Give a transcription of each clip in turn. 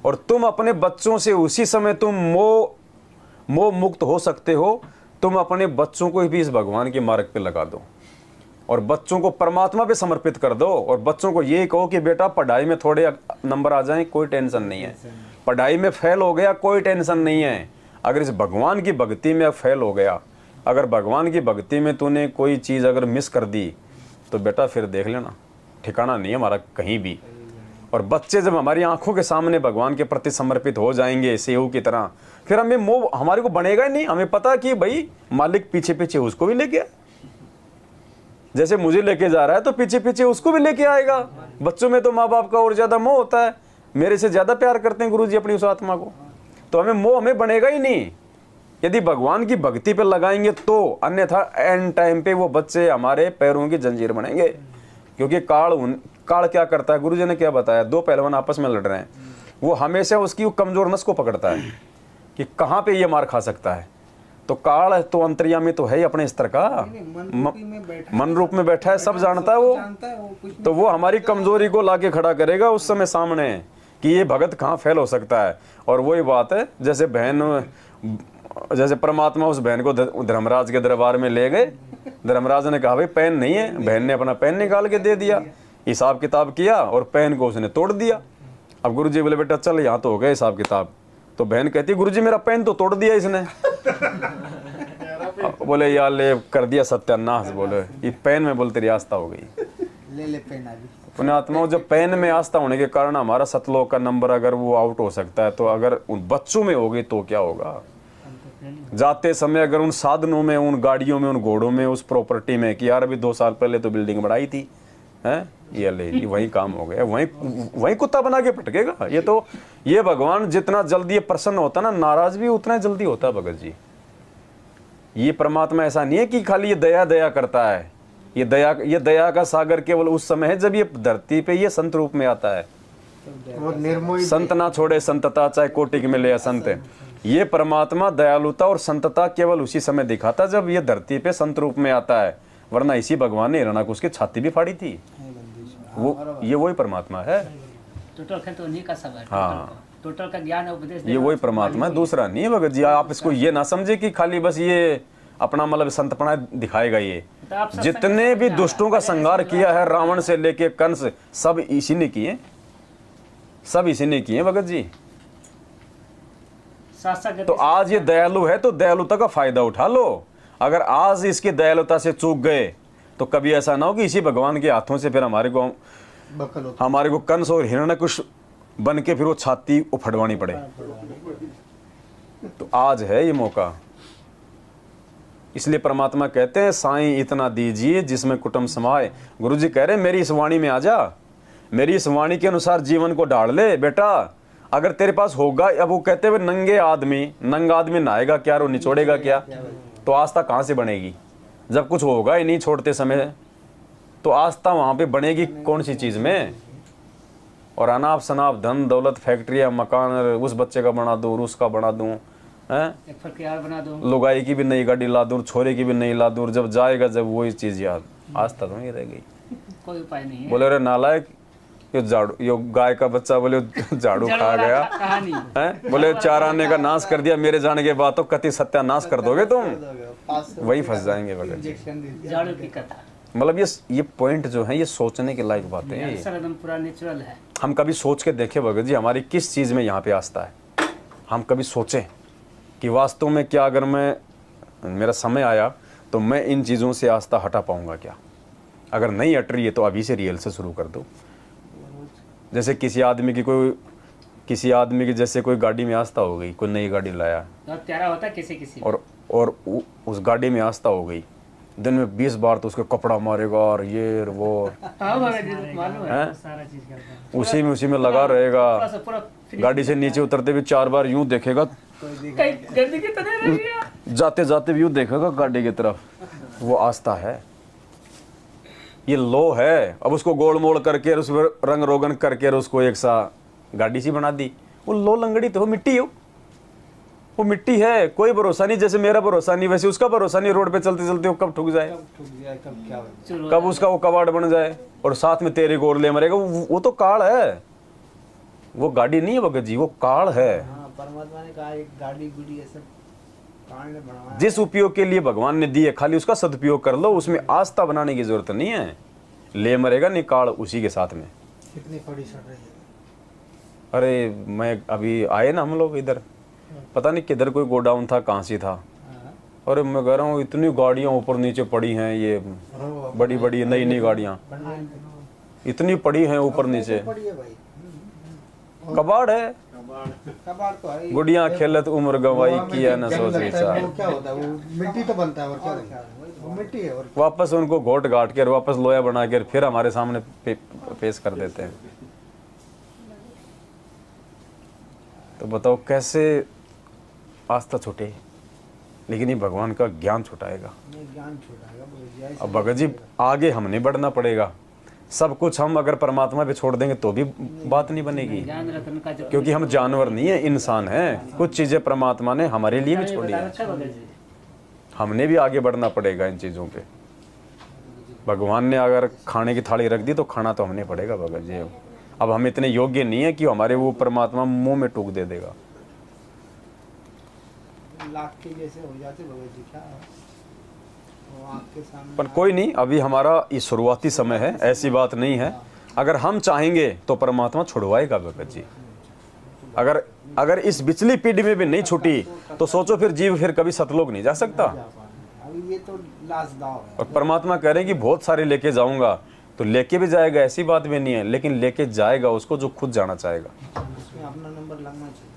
और तुम अपने बच्चों से उसी समय तुम मोह मुक्त हो सकते हो। तुम अपने बच्चों को भी इस भगवान के मार्ग पे लगा दो और बच्चों को परमात्मा पे समर्पित कर दो और बच्चों को ये कहो कि बेटा पढ़ाई में थोड़े नंबर आ जाएं, कोई टेंशन नहीं है। पढ़ाई में फेल हो गया, कोई टेंशन नहीं है। अगर इस भगवान की भक्ति में फेल हो गया, अगर भगवान की भक्ति में तूने कोई चीज़ अगर मिस कर दी तो बेटा फिर देख लेना, ठिकाना नहीं है हमारा कहीं भी। और बच्चे जब हमारी आंखों के सामने भगवान के प्रति समर्पित हो जाएंगे सेव की तरह, फिर हमें मोह हमारे को बनेगा ही नहीं। हमें पता कि भाई मालिक पीछे पीछे उसको भी लेके आए, जैसे मुझे लेके जा रहा है तो पीछे पीछे उसको भी लेके आएगा। बच्चों में तो माँ बाप का और ज्यादा मोह होता है, मेरे से ज्यादा प्यार करते हैं गुरुजी अपनी उस आत्मा को, तो हमें मोह हमें बनेगा ही नहीं यदि भगवान की भक्ति पे लगाएंगे तो। अन्यथा एंड टाइम पे वो बच्चे हमारे पैरों की जंजीर बनेंगे। क्योंकि काल क्या करता है, गुरुजी ने क्या बताया, दो पहलवान आपस में लड़ रहे हैं, वो हमेशा उसकी वो कमजोर नस को पकड़ता है कि कहाँ पे ये मार खा सकता है। तो काल तो अंतर्यामी तो है ही अपने स्तर का, मन रूप में बैठा है, सब जानता है वो। तो वो हमारी कमजोरी को लाके खड़ा करेगा उस समय सामने कि ये भगत कहाँ फेल हो सकता है। और वही बात है जैसे जैसे परमात्मा उस बहन को धर्मराज के दरबार में ले गए, धर्मराज ने कहा भाई पेन नहीं है, बहन ने अपना पेन निकाल के दे दिया, हिसाब किताब किया और पेन को उसने तोड़ दिया। अब गुरुजी बोले बेटा चल यहाँ तो हो गया हिसाब किताब। तो बहन कहती गुरुजी मेरा पेन तो तोड़ दिया इसने। बोले यार ले कर दिया सत्यानाश, बोले ये पेन में बोल तेरी आस्था हो गई। ले पेन आ गई। पुण्यात्माओं जब पेन में आस्था होने के कारण हमारा सतलोक का नंबर अगर वो आउट हो सकता है, तो अगर उन बच्चों में होगी तो क्या होगा। जाते समय अगर उन साधनों में, उन गाड़ियों में, उन घोड़ों में, उस प्रॉपर्टी में कि यार अभी 2 साल पहले तो बिल्डिंग बढ़ाई थी, हैं ये ले ली, वही काम हो गया, वही कुत्ता बना के पटकेगा। ये भगवान जितना जल्दी ये प्रसन्न होता ना, नाराज भी उतना जल्दी होता है भगत जी। ये परमात्मा ऐसा नहीं है कि खाली ये दया दया करता है। ये दया का सागर केवल उस समय है जब ये धरती पे ये संत रूप में आता है। संत ना छोड़े संतता, चाहे कोटि में ले संत। ये परमात्मा दयालुता और संतता केवल उसी समय दिखाता जब ये धरती पे संत रूप में आता है, वरना इसी भगवान ने हिरण्याकुश की छाती भी फाड़ी थी। ये वही परमात्मा है। टोटल तो उन्हीं का सब है। हाँ, टोटल का ज्ञान उपदेश ये वही परमात्मा है, दूसरा नहीं है भगत जी। आप इसको ये ना समझे कि खाली बस ये अपना मतलब संतपना दिखाएगा। ये जितने भी दुष्टों का संहार किया है, रावण से लेके कंस, सब इसी ने किए, सब इसी ने किए भगत जी। तो आज ये दयालु है तो दयालुता का फायदा उठा लो। अगर आज इसकी दयालुता से चूक गए तो कभी ऐसा ना हो कि इसी भगवान के हाथों से फिर हमारे को कंस और हिरण्यकुश बन के फिर वो छाती उफड़वानी पड़े। तो आज है ये मौका। इसलिए परमात्मा कहते हैं साईं इतना दीजिए जिसमें कुटुंब समाए। गुरुजी कह रहे हैं मेरी इस वाणी में आ जा, मेरी इस वाणी के अनुसार जीवन को ढाल ले बेटा। अगर तेरे पास होगा, अब वो कहते हुए नंगा आदमी नहाएगा क्या और निचोड़ेगा क्या, तो आस्था कहाँ से बनेगी जब कुछ होगा ही नहीं छोड़ते समय। तो आस्था वहाँ पे बनेगी कौन सी चीज़ में। और अनाप शनाप धन दौलत, फैक्ट्रियाँ, मकान, उस बच्चे का बना दूँ, उसका बना दूँ, लुगाई की भी नई गाड़ी ला दूँ, छोरे की भी नई ला दूँ, जब जाएगा जब वही चीज़ याद, आस्था तो नहीं रह गई। कोई उपाय नहीं है। बोले अरे नालायक, ये गाय का बच्चा बोले झाड़ू खा गया है, बोले 4 आने का नाश कर दिया, मेरे जाने के बाद तो कति सत्यानाश कर दोगे तुम, वही फंस जाएंगे झाड़ू की कथा। मतलब ये पॉइंट जो है ये सोचने के लायक बातें हैं। एकदम पूरा नेचुरल है। हम कभी सोच के देखें भगत जी हमारी किस चीज़ में यहाँ पे आस्था है। हम कभी सोचें कि वास्तव में क्या अगर मेरा समय आया तो मैं इन चीज़ों से आस्था हटा पाऊंगा क्या। अगर नहीं हट रही है तो अभी से रियल से शुरू कर दो। जैसे किसी आदमी की जैसे कोई गाड़ी में आस्था हो गई, कोई नई गाड़ी लाया, बहुत प्यारा होता है किसी और उस गाड़ी में आस्था हो गई, दिन में 20 बार तो उसको कपड़ा मारेगा और ये वो उसी में लगा रहेगा। गाड़ी से नीचे उतरते भी 4 बार यूं देखेगा, जाते जाते भी यूं देखेगा गाड़ी की तरफ। वो आस्था है, ये लो है। अब उसको गोल मोड़ करके उस रंग रोगन करके उसको एक सा गाड़ी सी बना दी। वो लो लंगड़ी तो मिट्टी हो, वो मिट्टी है, कोई भरोसा नहीं। जैसे मेरा भरोसा नहीं वैसे उसका भरोसा नहीं। रोड पे चलते चलते वो कब ठुक जाए, कब उसका वो कबाड़ बन जाए और साथ में तेरे गोर ले मरेगा। वो तो काल है, वो गाड़ी नहीं है भगत जी, वो काल है। हाँ, परमात्मा ने कहा एक गाड़ी गुड़ी ये सब काल ने बनवाया। जिस उपयोग के लिए भगवान ने दी है खाली उसका सदुपयोग कर लो, उसमें आस्था बनाने की जरूरत नहीं है। ले मरेगा नहीं काल उसी के साथ में। कितनी फड़ी सड़ रही है। अरे मैं अभी आए ना हम लोग इधर, पता नहीं किधर कोई गोडाउन था, कहाँ से था, अरे मैं कह रहा हूँ इतनी गाड़ियाँ ऊपर नीचे पड़ी हैं, ये बड़ी बड़ी नई नई गाड़ियाँ इतनी पड़ी हैं ऊपर नीचे। पड़ी है भाई, कबाड़ है, कबाड़ तो है ही। गुड़िया खेलत उम्र गवाई किया न सोच वो विचार। क्या होता है, वो मिट्टी तो बनता है और क्या होता है? वो मिट्टी है और वापस उनको घोट घाट कर वापस लोया बना कर फिर हमारे सामने पेश कर देते हैं। तो बताओ कैसे आस्था छूटे, लेकिन ये भगवान का ज्ञान छुटाएगा। नहीं, ज्ञान छुटाएगा बोले जय अब भगत जी आगे हमने बढ़ना पड़ेगा। सब कुछ हम अगर परमात्मा पे छोड़ देंगे तो भी बात नहीं बनेगी, ज्ञान रत्न का जो क्योंकि हम जानवर नहीं है, इंसान हैं। कुछ चीजें परमात्मा ने हमारे लिए भी छोड़ी है, अच्छा भगत जी। हमने भी आगे बढ़ना पड़ेगा इन चीजों पे। भगवान ने अगर खाने की थाली रख दी तो खाना तो हमने पड़ेगा भगत जी। अब हम इतने योग्य नहीं है कि हमारे वो परमात्मा मुंह में टूक दे देगा। लाख के जैसे हो जाते भगत जी, क्या वो आपके सामने। पर कोई नहीं, अभी हमारा ये शुरुआती समय है, ऐसी बात नहीं है। अगर हम चाहेंगे तो परमात्मा छुड़वाएगा भगत जी। अगर इस बिचली पीढ़ी में भी नहीं छूटी तो सोचो फिर जीव फिर कभी सतलोक नहीं जा सकता। अभी ये तो लास्ट दाव है। और परमात्मा कह रहे हैं कि बहुत सारे लेके जाऊंगा, तो लेके भी जाएगा, ऐसी बात भी नहीं है, लेकिन लेके जाएगा उसको जो खुद जाना चाहेगा। उसमें अपना नंबर लगना चाहिए।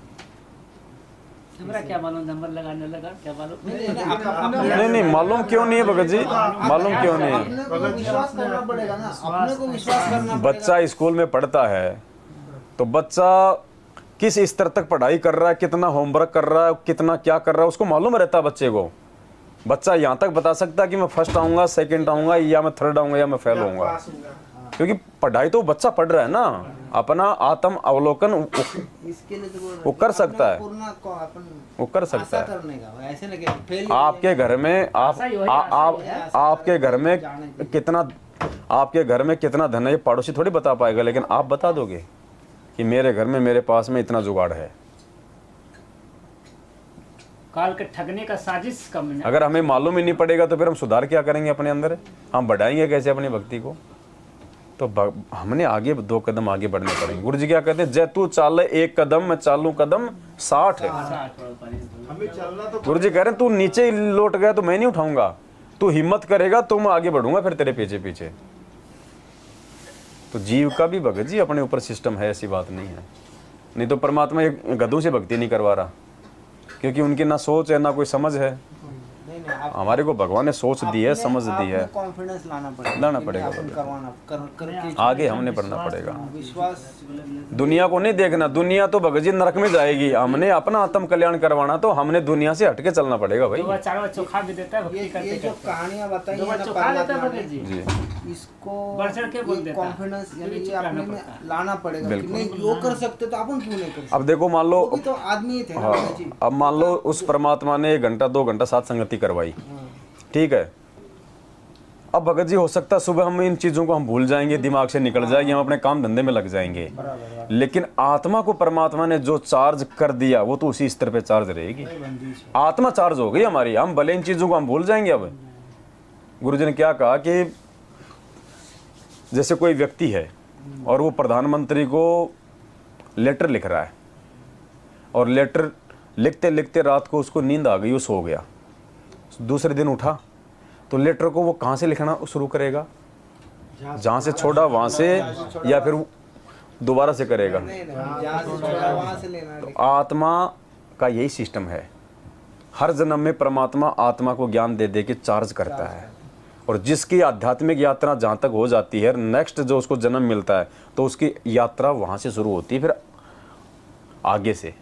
हमारा क्या मालूम नंबर लगाने लगा, क्या मालूम। नहीं नहीं मालूम क्यों नहीं है भगत जी, मालूम क्यों नहीं है। अपने को विश्वास करना पड़ेगा ना, अपने को विश्वास करना पड़ेगा। बच्चा स्कूल में पढ़ता है तो बच्चा किस स्तर तक पढ़ाई कर रहा है, कितना होमवर्क कर रहा है, कितना क्या कर रहा है, उसको मालूम रहता है बच्चे को। बच्चा यहाँ तक बता सकता है कि मैं फर्स्ट आऊंगा, सेकंड आऊंगा, या मैं थर्ड आऊंगा, या मैं फेल होऊंगा, क्योंकि पढ़ाई तो बच्चा पढ़ रहा है ना। अपना आत्म अवलोकन इसके लिए तो वो कर सकता है, वो कर आशा सकता है। करने का, ऐसे ना कि फेल आपके घर में आपके घर में कितना, आपके घर में कितना धन है ये पड़ोसी थोड़ी बता पाएगा, लेकिन आप बता दोगे कि मेरे घर में मेरे पास में इतना जुगाड़ है। काल के ठगने का साजिश कम है। अगर हमें मालूम ही नहीं पड़ेगा तो फिर हम सुधार क्या करेंगे अपने अंदर, हम बढ़ाएंगे कैसे अपनी भक्ति को। तो हमने आगे 2 कदम आगे बढ़ने पड़ेंगे। गुरु जी क्या कहते हैं, जय तू चाले 1 कदम मैं चालू कदम 60 है। गुरु जी कह रहे हैं तू नीचे लौट गया तो मैं नहीं उठाऊंगा, तू हिम्मत करेगा तो मैं आगे बढ़ूंगा फिर तेरे पीछे पीछे। तो जीव का भी भगत जी अपने ऊपर सिस्टम है, ऐसी बात नहीं है। नहीं तो परमात्मा ये गधों से भक्ति नहीं करवा रहा, क्योंकि उनकी ना सोच है ना कोई समझ है। हमारे को भगवान ने सोच दी है, समझ दी है, कॉन्फिडेंस लाना पड़ेगा, करके आगे हमने बढ़ना पड़ेगा। विश्वास। दुनिया को नहीं देखना, दुनिया तो भगत जी नरक में जाएगी। हमने अपना आत्म कल्याण करवाना तो हमने दुनिया से हटके चलना पड़ेगा भाई। दो चार चोखा भी देता है भक्ति ये करते जो करते। कहानियां बताई दो है ना चोखा देता है परमात्मा भगत ने, जी। जी इसको बढ़ चढ़ के बोल देता है। कॉन्फिडेंस यानी ये ये अपने चुकाना में पड़ता है। लाना पड़ेगा कि बिल्कुल। नहीं वो कर सकते तो अपन क्यों नहीं कर सकते। अब देखो मान लो, वो भी तो आदमी ही थे ना हाँ, भगत जी। अब मान लो उस परमात्मा ने 1 घंटा 2 घंटा साथ संगति करवाई, ठीक है। अब भगत जी हो सकता है सुबह हम इन चीजों को हम भूल जाएंगे, दिमाग से निकल जाएगी, हम अपने काम धंधे में लग जाएंगे, लेकिन आत्मा को परमात्मा ने जो चार्ज कर दिया वो तो उसी स्तर पे चार्ज रहेगी। आत्मा चार्ज हो गई हमारी, हम भले इन चीजों को हम भूल जाएंगे। अब गुरुजी ने क्या कहा कि जैसे कोई व्यक्ति है और वो प्रधानमंत्री को लेटर लिख रहा है, और लेटर लिखते लिखते रात को उसको नींद आ गई, वो सो गया। दूसरे दिन उठा तो लेटर को वो कहाँ से लिखना शुरू करेगा, जहाँ से छोड़ा वहाँ से, या फिर दोबारा से करेगा। जहाँ से छोड़ा वहाँ से लेना है। तो आत्मा का यही सिस्टम है, हर जन्म में परमात्मा आत्मा को ज्ञान दे दे के चार्ज करता है, और जिसकी आध्यात्मिक यात्रा जहाँ तक हो जाती है, नेक्स्ट जो उसको जन्म मिलता है तो उसकी यात्रा वहाँ से शुरू होती है, फिर आगे से।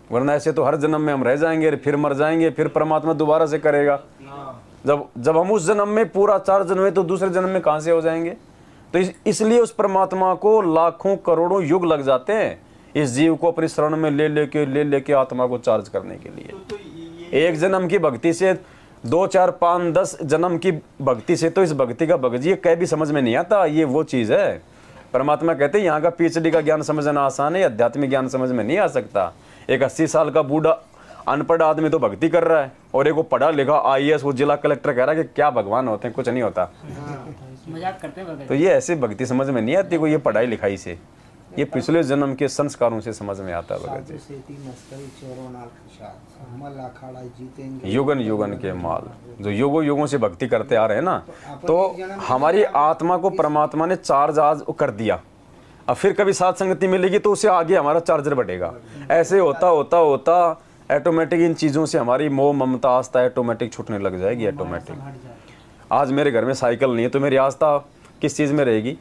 वरना ऐसे तो हर जन्म में हम रह जाएंगे, फिर मर जाएंगे, फिर परमात्मा दोबारा से करेगा। जब हम उस जन्म में पूरा चार्ज हुए तो दूसरे जन्म में कहाँ से हो जाएंगे। तो इसलिए उस परमात्मा को लाखों करोड़ों युग लग जाते हैं इस जीव को अपनी शरण में ले लेके आत्मा को चार्ज करने के लिए। एक जन्म की भक्ति से 2 4 5 10 जन्म की भक्ति से तो इस भक्ति का भगत जी कह भी समझ में नहीं आता। ये वो चीज़ है परमात्मा कहते हैं यहाँ का पीएचडी का ज्ञान समझना आसान है, आध्यात्मिक ज्ञान समझ में नहीं आ सकता। एक 80 साल का बूढ़ा अनपढ़ आदमी तो भक्ति कर रहा है, और एक वो पढ़ा लिखा IAS वो जिला कलेक्टर कह रहा है कि क्या भगवान होते हैं, कुछ नहीं होता। मजाक करते हैं तो ये ऐसी भक्ति समझ में नहीं आती, कोई ये पढ़ाई लिखाई से, ये पिछले जन्म के संस्कारों से समझ में आता है भगत जी। युगन युगन के माल, जो युगों युगों से भक्ति करते आ रहे हैं ना, तो हमारी आत्मा को परमात्मा ने चार्ज आज कर दिया। अब फिर कभी साथ संगति मिलेगी तो उससे आगे हमारा चार्जर बढ़ेगा। ऐसे होता होता होता ऑटोमेटिक इन चीज़ों से हमारी मोह ममता आस्था ऑटोमेटिक छूटने लग जाएगी। ऑटोमेटिक आज मेरे घर में साइकिल नहीं है तो मेरी आस्था किस चीज़ में रहेगी?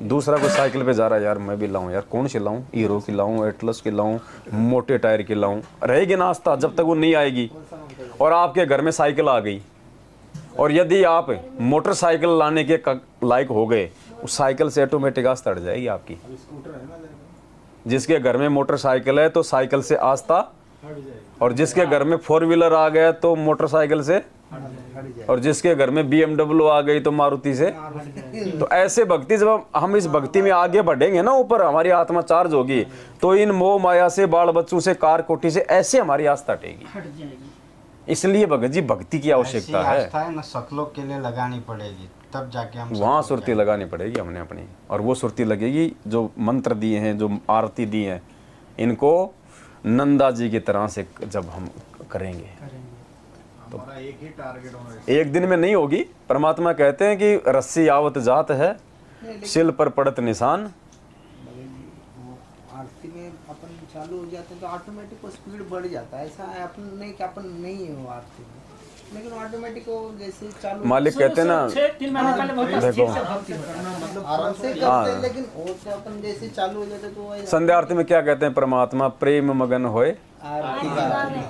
दूसरा कोई साइकिल पे जा रहा है, यार मैं भी लाऊं, यार कौन सी लाऊं, हीरो की लाऊं, एटलस की लाऊं, मोटे टायर की लाऊं, रहेगी ना आस्था जब तक वो नहीं आएगी। और आपके घर में साइकिल आ गई, और यदि आप मोटरसाइकिल लाने के लायक हो गए, उस साइकिल से ऑटोमेटिक आस्था हट जाएगी आपकी। जिसके घर में मोटरसाइकिल है तो साइकिल से आस्था, और जिसके घर में 4 व्हीलर आ गया तो मोटरसाइकिल से, और जिसके घर में BMW आ गई तो मारुति से। तो ऐसे भक्ति जब हम इस भक्ति में आगे बढ़ेंगे ना, ऊपर हमारी आत्मा चार्ज होगी, तो इन मोह माया से, बाल बच्चों से, कार कोठी से ऐसे हमारी आस्था हटेगी। इसलिए भगत जी भक्ति की आवश्यकता है ना, सतलोक के लिए लगानी पड़ेगी, तब जाके हम वहाँ सुरती लगानी पड़ेगी हमने अपनी। और वो सुरती लगेगी जो मंत्र दिए हैं, जो आरती दी है, इनको नंदा जी की तरह से जब हम करेंगे तो एक ही टारगेट होना, एक दिन में नहीं होगी। परमात्मा कहते हैं कि रस्सी आवत जात है, शिल पर पड़त निशान। आरती में अपन चालू हो जाते हैं तो ऑटोमेटिक वो स्पीड बढ़ जाता है। ऐसा है अपन नहीं कि अपन नहीं हो आरती में, लेकिन ऑटोमेटिक वो जैसे चालू मालिक कहते हैं ना, 3 महीने पहले बहुत देखो, स्थिर से भक्ति करना, मतलब आराम से करते हैं, लेकिन वो तो अपन जैसे चालू हो जाते तो वो संध्या आरती में क्या कहते हैं परमात्मा? प्रेम मगन होए आरती गावे।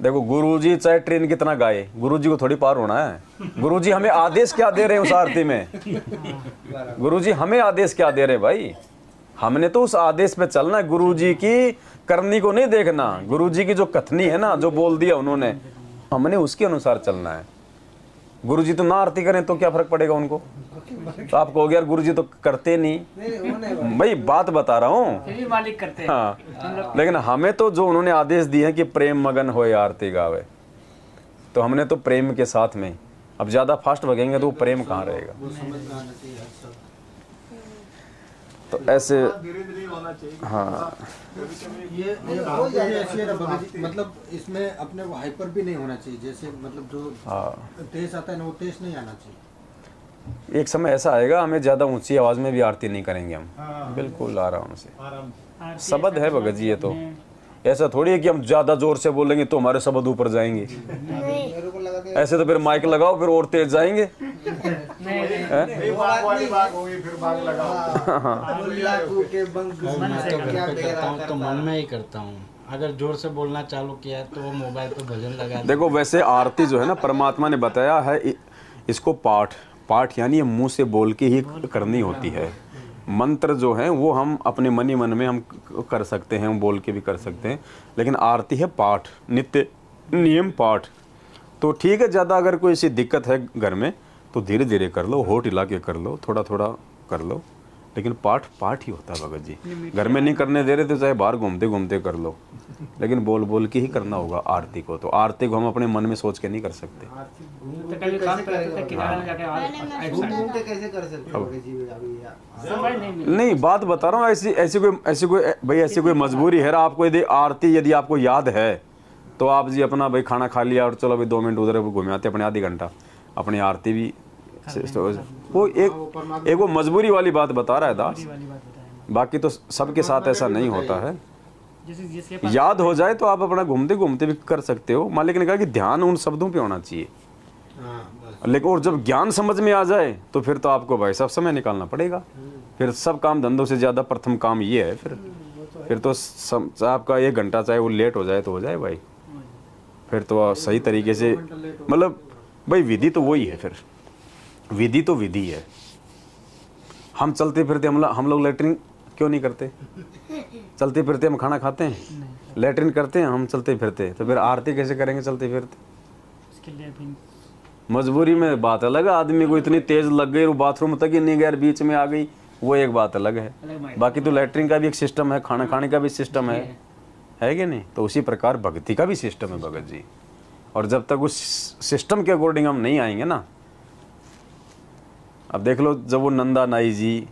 देखो गुरुजी चाहे ट्रेन कितना गाए, गुरुजी को थोड़ी पार होना है। गुरुजी हमें आदेश क्या दे रहे हैं उस आरती में? गुरुजी हमें आदेश क्या दे रहे हैं भाई? हमने तो उस आदेश पे चलना है। गुरुजी की करनी को नहीं देखना, गुरुजी की जो कथनी है ना, जो बोल दिया उन्होंने, हमने उसके अनुसार चलना है। गुरुजी तो ना आरती करें तो क्या फर्क पड़ेगा उनको? तो आप कहोगे यार गुरुजी तो करते नहीं, भाई बात बता रहा हूँ। फिर भी मालिक करते हैं। हाँ, लेकिन हमें तो जो उन्होंने आदेश दिए हैं कि प्रेम मगन होए आरती गावे, तो हमने तो प्रेम के साथ में, अब ज्यादा फास्ट भगेंगे तो वो प्रेम कहाँ रहेगा? तो ऐसे धीरे-धीरे होना चाहिए। हाँ, ये आरती ऐसी है ना भगत जी, मतलब इसमें अपने वो हाइपर भी नहीं होना चाहिए। जैसे मतलब जो हाँ, तेज आता है ना, वो तेज नहीं आना चाहिए। एक समय ऐसा आएगा हमें ज्यादा ऊंची आवाज में भी आरती नहीं करेंगे हम, बिल्कुल आराम से। आरती शब्द है भगत जी, ये तो ऐसा थोड़ी है कि हम ज्यादा जोर से बोलेंगे तो हमारे शब्द ऊपर जाएंगे। मेरे को लगा था ऐसे तो फिर माइक लगाओ, फिर और तेज जाएंगे। बाग वाली बाग होगी, फिर बाग लगाओ। लाखों के बंक क्या करता हूँ तो मन में ही करता हूँ। अगर जोर से बोलना चालू किया है तो वो मोबाइल पे भजन लगा दे। देखो वैसे आरती जो है ना, परमात्मा ने बताया है इसको पाठ यानी ये मुंह से बोल के ही करनी होती है। मंत्र जो है वो हम अपने मन ही मन में हम कर सकते हैं, हम बोल के भी कर सकते हैं, लेकिन आरती है पाठ, नित्य नियम पाठ। तो ठीक है, ज़्यादा अगर कोई ऐसी दिक्कत है घर में तो धीरे धीरे कर लो, होठ हिला के कर लो, थोड़ा थोड़ा कर लो, लेकिन पाठ ही होता है भगत जी। घर में नहीं करने दे रहे तो चाहे बाहर घूमते घूमते कर लो, लेकिन बोल बोल के ही करना होगा आरती को। तो आरती को हम अपने मन में सोच के नहीं कर सकते। तो कभी काम करते थे किनारे में जाके घूम के कैसे कर सकते हो जी अभी यार? समझ नहीं मिली। नहीं, बात बता रहा हूँ, ऐसी कोई मजबूरी है आपको, यदि आरती यदि आपको याद है तो आप जी अपना भाई खाना खा लिया और चलो भाई 2 मिनट उधर घूमे आते अपने, आधी घंटा अपनी आरती भी। वो एक वो मजबूरी वाली बात बता रहा है दास, वाली बात बताया। बाकी तो सबके साथ ऐसा नहीं होता है। जैसे जिसके पास याद हो जाए तो आप अपना घूमते घूमते भी कर सकते हो। मालिक ने कहा कि ध्यान उन शब्दों पे होना चाहिए, लेकिन और जब ज्ञान समझ में आ जाए तो फिर तो आपको भाई सब समय निकालना पड़ेगा। फिर सब काम धंधों से ज़्यादा प्रथम काम ये है। फिर तो आपका 1 घंटा चाहे वो लेट हो जाए तो हो जाए भाई, फिर तो सही तरीके से, मतलब भाई विधि तो वही है। फिर विधि तो विधि है। हम चलते फिरते हम लोग लेटरिन क्यों नहीं करते? चलते फिरते हम खाना खाते हैं, लेटरिन करते हैं हम चलते फिरते, तो फिर आरती कैसे करेंगे चलते फिरते? उसके लिए भी मजबूरी में बात अलग है, आदमी को इतनी तेज लग गई वो बाथरूम तक ही नहीं गया, बीच में आ गई, वो एक बात अलग है। अलग माइंड। बाकी तो लैट्रिन का भी एक सिस्टम है, खाना खाने का भी सिस्टम है कि नहीं? तो उसी प्रकार भक्ति का भी सिस्टम है भगत जी। और जब तक उस सिस्टम के अकॉर्डिंग हम नहीं आएंगे ना, अब देख लो जब वो नंदा नाई जी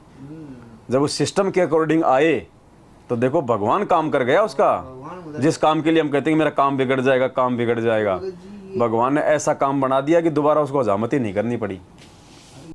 जब उस सिस्टम के अकॉर्डिंग आए तो देखो भगवान काम कर गया उसका। जिस काम के लिए हम कहते हैं कि मेरा काम बिगड़ जाएगा, काम बिगड़ जाएगा, भगवान ने ऐसा काम बना दिया कि दोबारा उसको हजामत ही नहीं करनी पड़ी।